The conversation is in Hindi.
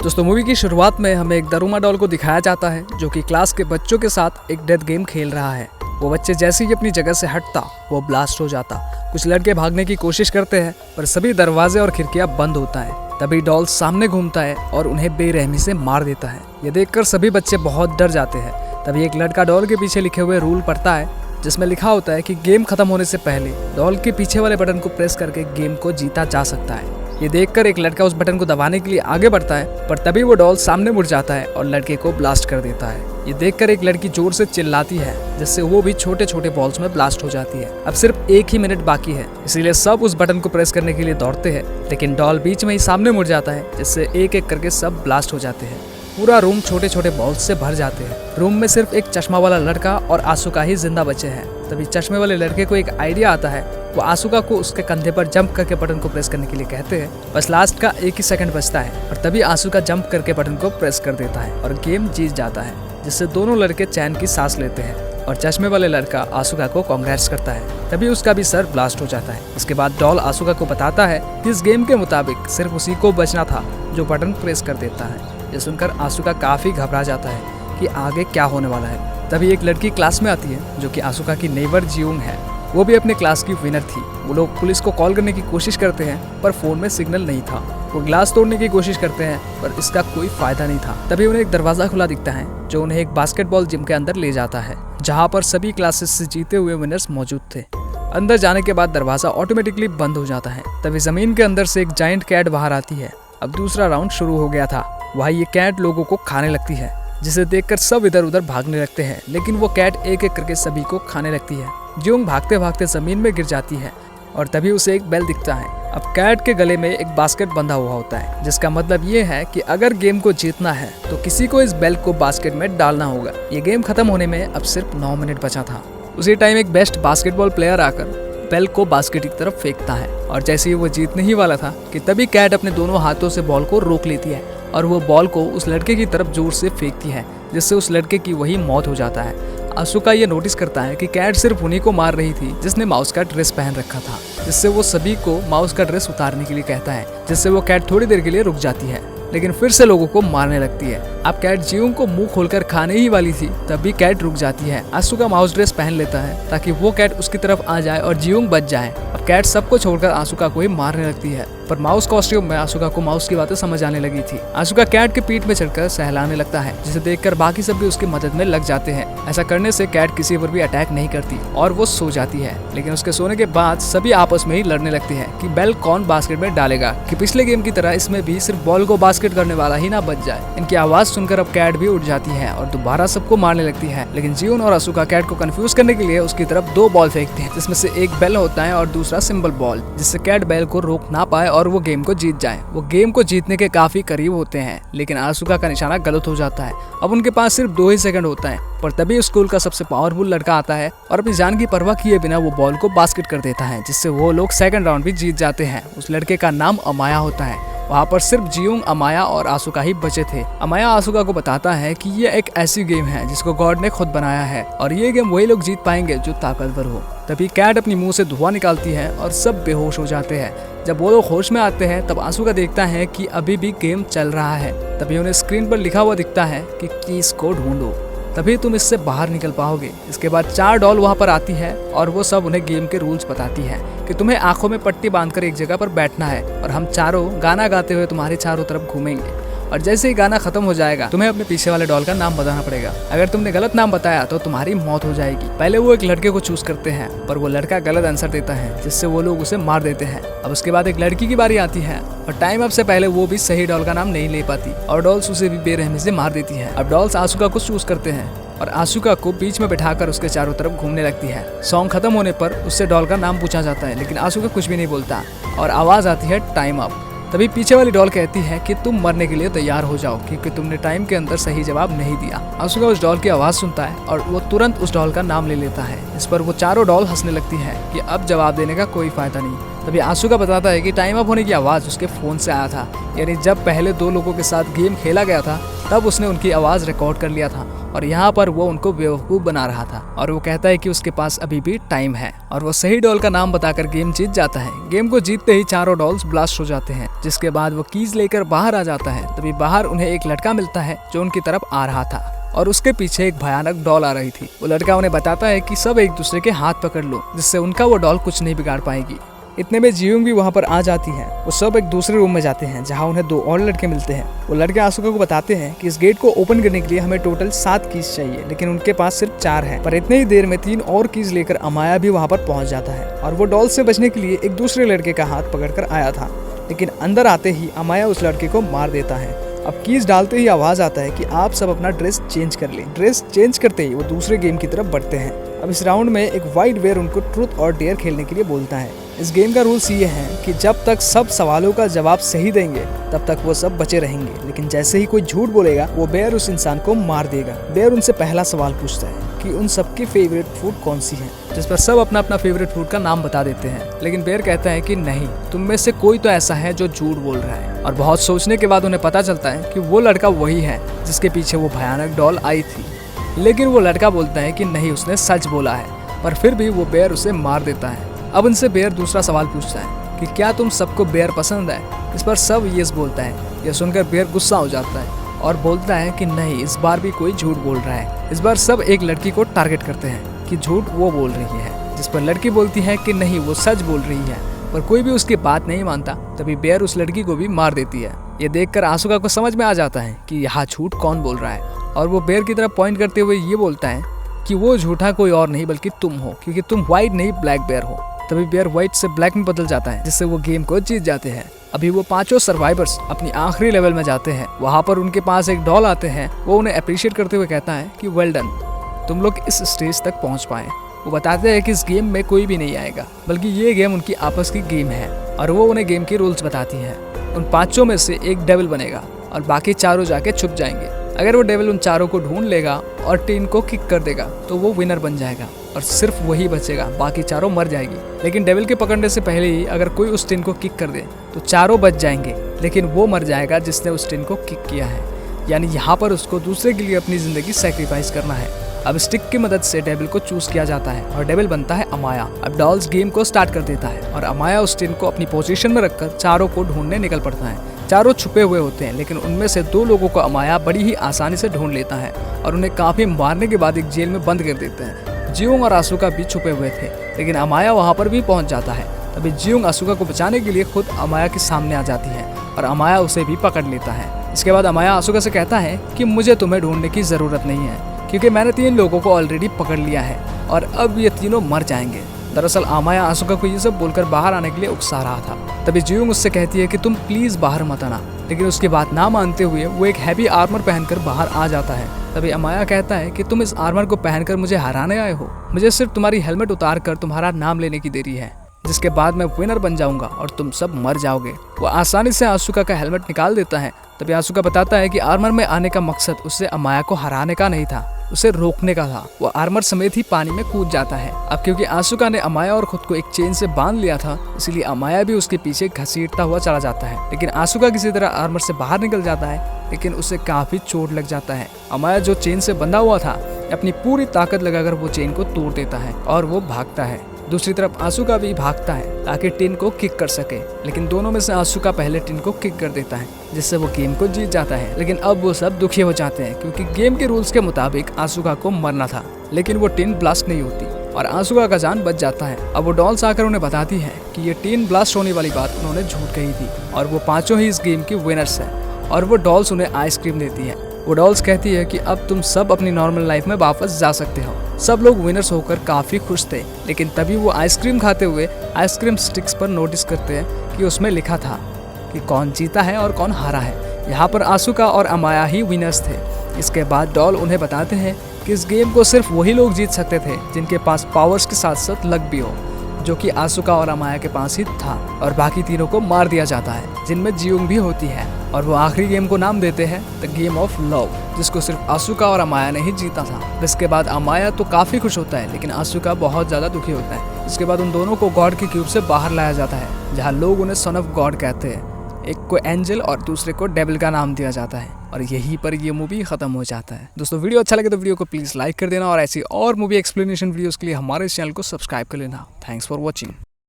दोस्तों मूवी की शुरुआत में हमें एक दारुमा डॉल को दिखाया जाता है जो कि क्लास के बच्चों के साथ एक डेथ गेम खेल रहा है। वो बच्चे जैसे ही अपनी जगह से हटता वो ब्लास्ट हो जाता। कुछ लड़के भागने की कोशिश करते हैं पर सभी दरवाजे और खिड़कियां बंद होता है। तभी डॉल सामने घूमता है और उन्हें बेरहमी से मार देता है। ये देखकर सभी बच्चे बहुत डर जाते हैं। तभी एक लड़का डॉल के पीछे लिखे हुए रूल पढ़ता है जिसमें लिखा होता है कि गेम खत्म होने से पहले डॉल के पीछे वाले बटन को प्रेस करके गेम को जीता जा सकता है। ये देखकर एक लड़का उस बटन को दबाने के लिए आगे बढ़ता है पर तभी वो डॉल सामने मुड़ जाता है और लड़के को ब्लास्ट कर देता है। ये देखकर एक लड़की जोर से चिल्लाती है जिससे वो भी छोटे छोटे बॉल्स में ब्लास्ट हो जाती है। अब सिर्फ 1 ही मिनट बाकी है, इसीलिए सब उस बटन को प्रेस करने के लिए दौड़ते हैं, लेकिन डॉल बीच में ही सामने मुड़ जाता है जिससे एक एक करके सब ब्लास्ट हो जाते हैं। पूरा रूम छोटे छोटे बॉल्स से भर जाते हैं। रूम में सिर्फ एक चश्मा वाला लड़का और आसुका ही जिंदा बचे हैं। तभी चश्मे वाले लड़के को एक आइडिया आता है। वो आसुका को उसके कंधे पर जंप करके बटन को प्रेस करने के लिए कहते हैं। बस लास्ट का 1 ही सेकंड बचता है और तभी आसुका जंप करके बटन को प्रेस कर देता है और गेम जीत जाता है, जिससे दोनों लड़के चैन की सांस लेते हैं और चश्मे वाले लड़का आसुका को कांग्रेट्स करता है। तभी उसका भी सर ब्लास्ट हो जाता है। इसके बाद डॉल आसुका को बताता है कि इस गेम के मुताबिक सिर्फ उसी को बचना था जो बटन प्रेस कर देता है। ये सुनकर आसुका काफी घबरा जाता है कि आगे क्या होने वाला है। तभी एक लड़की क्लास में आती है जो कि आसुका की नेबर जियोंग है। वो भी अपने क्लास की विनर थी। वो लोग पुलिस को कॉल करने की कोशिश करते हैं पर फोन में सिग्नल नहीं था। वो ग्लास तोड़ने की कोशिश करते हैं पर इसका कोई फायदा नहीं था। तभी उन्हें एक दरवाजा खुला दिखता है जो उन्हें एक बास्केटबॉल जिम के अंदर ले जाता है, जहाँ पर सभी क्लासेस से जीते हुए विनर्स मौजूद थे। अंदर जाने के बाद दरवाजा ऑटोमेटिकली बंद हो जाता है। तभी जमीन के अंदर से एक जायंट कैट बाहर आती है। अब दूसरा राउंड शुरू हो गया था। वहाँ ये कैट लोगों को खाने लगती है, जिसे देखकर सब इधर उधर भागने लगते हैं, लेकिन वो कैट एक एक करके सभी को खाने लगती है। जियोंग भागते भागते जमीन में गिर जाती है और तभी उसे एक बेल दिखता है। अब कैट के गले में एक बास्केट बंधा हुआ होता है, जिसका मतलब ये है कि अगर गेम को जीतना है तो किसी को इस बेल को बास्केट में डालना होगा। ये गेम खत्म होने में अब सिर्फ 9 मिनट बचा था। उसी टाइम एक बेस्ट बास्केटबॉल प्लेयर आकर बेल को बास्केट की तरफ फेंकता है और जैसे ही वो जीतने ही वाला था कि तभी कैट अपने दोनों हाथों से बॉल को रोक लेती है और वो बॉल को उस लड़के की तरफ जोर से फेंकती है, जिससे उस लड़के की वही मौत हो जाता है। आसुका ये नोटिस करता है कि कैट सिर्फ उन्हीं को मार रही थी जिसने माउस का ड्रेस पहन रखा था, जिससे वो सभी को माउस का ड्रेस उतारने के लिए कहता है, जिससे वो कैट थोड़ी देर के लिए रुक जाती है, लेकिन फिर से लोगों को मारने लगती है। अब कैट जियोंग को मुंह खोलकर खाने ही वाली थी, तभी कैट रुक जाती है। आसुका माउस ड्रेस पहन लेता है ताकि वो कैट उसकी तरफ आ जाए और जियोंग बच जाए। अब कैट सबको छोड़कर आसुका को ही मारने लगती है, पर माउस कॉस्ट्यूम में आसुका को माउस की बातें समझ आने लगी थी। आसुका कैट के पीठ में चढ़कर सहलाने लगता है, जिसे देखकर बाकी सब भी उसकी मदद में लग जाते हैं। ऐसा करने से कैट किसी पर भी अटैक नहीं करती और वो सो जाती है, लेकिन उसके सोने के बाद सभी आपस में ही लड़ने लगते हैं कि बेल कौन बास्केट में डालेगा, कि पिछले गेम की तरह इसमें भी सिर्फ बॉल को बास्केट करने वाला ही ना बच जाए। इनकी आवाज सुनकर अब कैट भी उठ जाती है और दोबारा सबको मारने लगती है, लेकिन जियोंग और आसुका कैट को कंफ्यूज करने के लिए उसकी तरफ 2 बॉल फेंकते हैं, जिसमें से एक बेल होता है और दूसरा सिंबल बॉल, जिससे कैट बेल को रोक ना पाए और वो गेम को जीत जाए। वो गेम को जीतने के काफी करीब होते हैं, लेकिन आसुका का निशाना गलत हो जाता है। अब उनके पास सिर्फ 2 ही सेकंड होता है, पर तभी स्कूल का सबसे पावरफुल लड़का आता है और अपनी जान की परवाह किए बिना वो बॉल को बास्केट कर देता है, जिससे वो लोग सेकंड राउंड भी जीत जाते हैं। उस लड़के का नाम अमाया होता है। वहाँ पर सिर्फ जियोंग, अमाया और आसुका ही बचे थे। अमाया आसुका को बताता है कि ये एक ऐसी गेम है जिसको गॉड ने खुद बनाया है और ये गेम वही लोग जीत पाएंगे जो ताकतवर हो। तभी कैट अपनी मुंह से धुआं निकालती है और सब बेहोश हो जाते हैं। जब वो लोग होश में आते हैं तब आसुका देखता है कि अभी भी गेम चल रहा है। तभी उन्हें स्क्रीन पर लिखा हुआ दिखता है कि कीज को ढूंढो, तभी तुम इससे बाहर निकल पाओगे। इसके बाद 4 डॉल वहाँ पर आती है और वो सब उन्हें गेम के रूल्स बताती है कि तुम्हें आंखों में पट्टी बांधकर एक जगह पर बैठना है और हम चारों गाना गाते हुए तुम्हारे चारों तरफ घूमेंगे, और जैसे ही गाना खत्म हो जाएगा तुम्हें अपने पीछे वाले डॉल का नाम बताना पड़ेगा। अगर तुमने गलत नाम बताया तो तुम्हारी मौत हो जाएगी। पहले वो एक लड़के को चूज करते हैं पर वो लड़का गलत आंसर देता है, जिससे वो लोग उसे मार देते हैं। अब उसके बाद एक लड़की की बारी आती है और टाइम अप से पहले वो भी सही डॉल का नाम नहीं ले पाती और डॉल्स उसे भी बेरहमी से मार देती है। अब डॉल्स आसुका को चूज करते हैं और आसुका को बीच में बिठाकर उसके चारों तरफ घूमने लगती है। सॉन्ग खत्म होने पर उससे डॉल का नाम पूछा जाता है, लेकिन आसुका कुछ भी नहीं बोलता और आवाज आती है टाइम अप। तभी पीछे वाली डॉल कहती है कि तुम मरने के लिए तैयार हो जाओ क्योंकि तुमने टाइम के अंदर सही जवाब नहीं दिया। आसुका उस डॉल की आवाज सुनता है और वो तुरंत उस डॉल का नाम ले लेता है। इस पर वो चारों डॉल हंसने लगती है कि अब जवाब देने का कोई फायदा नहीं। तभी आसुका बताता है कि टाइम अप होने की आवाज उसके फोन से आया था, यानी जब पहले 2 लोगों के साथ गेम खेला गया था तब उसने उनकी आवाज रिकॉर्ड कर लिया था और यहाँ पर वो उनको बेवकूफ़ बना रहा था और वो कहता है कि उसके पास अभी भी टाइम है और वो सही डॉल का नाम बताकर गेम जीत जाता है। गेम को जीतते ही चारों डॉल्स ब्लास्ट हो जाते हैं, जिसके बाद वो कीज लेकर बाहर आ जाता है। तभी बाहर उन्हें एक लड़का मिलता है जो उनकी तरफ आ रहा था और उसके पीछे एक भयानक डॉल आ रही थी। वो लड़का उन्हें बताता है कि सब एक दूसरे के हाथ पकड़ लो, जिससे उनका वो डॉल कुछ नहीं बिगाड़ पाएगी। इतने में जियोंग भी वहाँ पर आ जाती है। वो सब एक दूसरे रूम में जाते हैं जहाँ उन्हें 2 और लड़के मिलते हैं। वो लड़के आसुका को बताते हैं कि इस गेट को ओपन करने के लिए हमें टोटल 7 कीज चाहिए, लेकिन उनके पास सिर्फ 4 है। पर इतने ही देर में 3 और कीज लेकर अमाया भी वहाँ पर पहुँच जाता है और वो डॉल से बचने के लिए एक दूसरे लड़के का हाथ पकड़कर आया था, लेकिन अंदर आते ही अमाया उस लड़के को मार देता है। अब कीज डालते ही आवाज आता है कि आप सब अपना ड्रेस चेंज कर लें। ड्रेस चेंज करते ही वो दूसरे गेम की तरफ बढ़ते हैं। अब इस राउंड में एक वाइट बेयर उनको ट्रूथ और डेयर खेलने के लिए बोलता है। इस गेम का रूल्स ये है कि जब तक सब सवालों का जवाब सही देंगे तब तक वो सब बचे रहेंगे, लेकिन जैसे ही कोई झूठ बोलेगा वो बेयर उस इंसान को मार देगा। बेयर उनसे पहला सवाल पूछता है कि उन सबकी फेवरेट फूड कौन सी है, जिस पर सब अपना अपना फेवरेट फूड का नाम बता देते हैं, लेकिन बेयर कहता है कि नहीं, तुम में से कोई तो ऐसा है जो झूठ बोल रहा है। और बहुत सोचने के बाद उन्हें पता चलता है कि वो लड़का वही है जिसके पीछे वो भयानक डॉल आई थी, लेकिन वो लड़का बोलता है कि नहीं, उसने सच बोला है, पर फिर भी वो बेयर उसे मार देता है। अब उनसे बेयर दूसरा सवाल पूछता है कि क्या तुम सबको बेयर पसंद है, इस पर सब यस बोलता है। यह सुनकर बेयर गुस्सा हो जाता है और बोलता है कि नहीं, इस बार भी कोई झूठ बोल रहा है। इस बार सब एक लड़की को टारगेट करते हैं कि झूठ वो बोल रही है, जिस पर लड़की बोलती है कि नहीं, वो सच बोल रही है, पर कोई भी उसकी बात नहीं मानता। तभी बेयर उस लड़की को भी मार देती है। ये देखकर आसुका को समझ में आ जाता है कि यहाँ झूठ कौन बोल रहा है और वो बेयर की तरफ पॉइंट करते हुए ये बोलता है कि वो झूठा कोई और नहीं बल्कि तुम हो, क्योंकि तुम व्हाइट नहीं ब्लैक बेयर हो। तभी बेयर व्हाइट से ब्लैक में बदल जाता है, जिससे वो गेम को जीत जाते हैं। अभी वो 5 सर्वाइवर्स अपनी आखिरी लेवल में जाते हैं। वहाँ पर उनके पास एक डॉल आते हैं। वो उन्हें अप्रिशिएट करते हुए कहता है कि वेल डन, तुम लोग इस स्टेज तक पहुँच पाए। वो बताते हैं कि इस गेम में कोई भी नहीं आएगा, बल्कि ये गेम उनकी आपस की गेम है और वो उन्हें गेम के रूल्स बताती है। उन 5 में से एक डेविल बनेगा और बाकी चारों जाके छुप जाएंगे। अगर वो डेविल उन चारों को ढूंढ लेगा और टीन को किक कर देगा तो वो विनर बन जाएगा और सिर्फ वही बचेगा, बाकी चारों मर जाएगी। लेकिन डेविल के पकड़ने से पहले ही अगर कोई उस टीन को किक कर दे तो चारों बच जाएंगे, लेकिन वो मर जाएगा जिसने उस टीन को किक किया है। यानी यहाँ पर उसको दूसरे के लिए अपनी जिंदगी सैक्रिफाइस करना है। अब स्टिक की मदद से डेविल को चूज किया जाता है और डेविल बनता है अमाया। अब डॉल्स गेम को स्टार्ट कर देता है और अमाया उस टीन को अपनी पोजीशन में रखकर चारों को ढूंढने निकल पड़ता है। चारों छुपे हुए होते हैं, लेकिन उनमें से 2 लोगों को अमाया बड़ी ही आसानी से ढूंढ लेता है और उन्हें काफी मारने के बाद एक जेल में बंद कर देते हैं। जियोंग और आसुका भी छुपे हुए थे, लेकिन अमाया वहाँ पर भी पहुँच जाता है। तभी जियोंग आसुका को बचाने के लिए खुद अमाया के सामने आ जाती है और अमाया उसे भी पकड़ लेता है। इसके बाद अमाया आसुका से कहता है कि मुझे तुम्हें ढूंढने की जरूरत नहीं है, क्योंकि मैंने 3 लोगों को ऑलरेडी पकड़ लिया है और अब ये तीनों मर जाएंगे। दरअसल अमाया आसुका को ये सब बोलकर बाहर आने के लिए उकसा रहा था। तभी जियोंग उससे कहती है कि तुम प्लीज बाहर मत आना, लेकिन उसकी बात ना मानते हुए वो एक हैवी आर्मर पहनकर बाहर आ जाता है। तभी अमाया कहता है कि तुम इस आर्मर को पहनकर मुझे हराने आए हो, मुझे सिर्फ तुम्हारी हेलमेट उतार कर तुम्हारा नाम लेने की देरी है, जिसके बाद मैं विनर बन जाऊंगा और तुम सब मर जाओगे। वो आसानी से आसुका का हेलमेट निकाल देता है। तभी आसुका बताता है कि आर्मर में आने का मकसद उससे अमाया को हराने का नहीं था, उसे रोकने का था। वो आर्मर समेत ही पानी में कूद जाता है। अब क्योंकि आसुका ने अमाया और खुद को एक चेन से बांध लिया था, इसलिए अमाया भी उसके पीछे घसीटता हुआ चला जाता है। लेकिन आसुका किसी तरह आर्मर से बाहर निकल जाता है, लेकिन उसे काफी चोट लग जाता है। अमाया जो चेन से बंधा हुआ था अपनी पूरी ताकत लगाकर वो चेन को तोड़ देता है और वो भागता है। दूसरी तरफ आसुका भी भागता है ताकि टिन को किक कर सके, लेकिन दोनों में से आसुका पहले टिन को किक कर देता है, जिससे वो गेम को जीत जाता है। लेकिन अब वो सब दुखी हो जाते हैं, क्योंकि गेम के रूल्स के मुताबिक आसुका को मरना था, लेकिन वो टिन ब्लास्ट नहीं होती और आसुका का जान बच जाता है। अब वो डॉल्स आकर उन्हें बताती है कि ये टिन ब्लास्ट होने वाली बात उन्होंने झूठ कही थी और वो 5 ही इस गेम की विनर्स है। और वो डॉल्स उन्हें आइसक्रीम देती है। वो डॉल्स कहती है कि अब तुम सब अपनी नॉर्मल लाइफ में वापस जा सकते हो। सब लोग विनर्स होकर काफी खुश थे, लेकिन तभी वो आइसक्रीम खाते हुए आइसक्रीम स्टिक्स पर नोटिस करते हैं कि उसमें लिखा था कि कौन जीता है और कौन हारा है। यहाँ पर आसुका और अमाया ही विनर्स थे। इसके बाद डॉल उन्हें बताते हैं कि इस गेम को सिर्फ वही लोग जीत सकते थे जिनके पास पावर्स के साथ साथ लक भी हो, जो कि आसुका और अमाया के पास ही था, और बाकी तीनों को मार दिया जाता है, जिनमें जियोंग भी होती है। और वो आखिरी गेम को नाम देते हैं द गेम ऑफ लव, जिसको सिर्फ आसुका और अमाया ने ही जीता था। इसके बाद अमाया तो काफी खुश होता है, लेकिन आसुका बहुत ज्यादा दुखी होता है। इसके बाद उन दोनों को गॉड के क्यूब से बाहर लाया जाता है, जहाँ लोग उन्हें सन ऑफ गॉड कहते हैं। एक को एंजल और दूसरे को डेविल का नाम दिया जाता है। और यहीं पर ये मूवी ख़त्म हो जाता है। दोस्तों वीडियो अच्छा लगे तो वीडियो को प्लीज़ लाइक कर देना और ऐसी और मूवी एक्सप्लेनेशन वीडियोज़ के लिए हमारे इस चैनल को सब्सक्राइब कर लेना। Thanks for watching.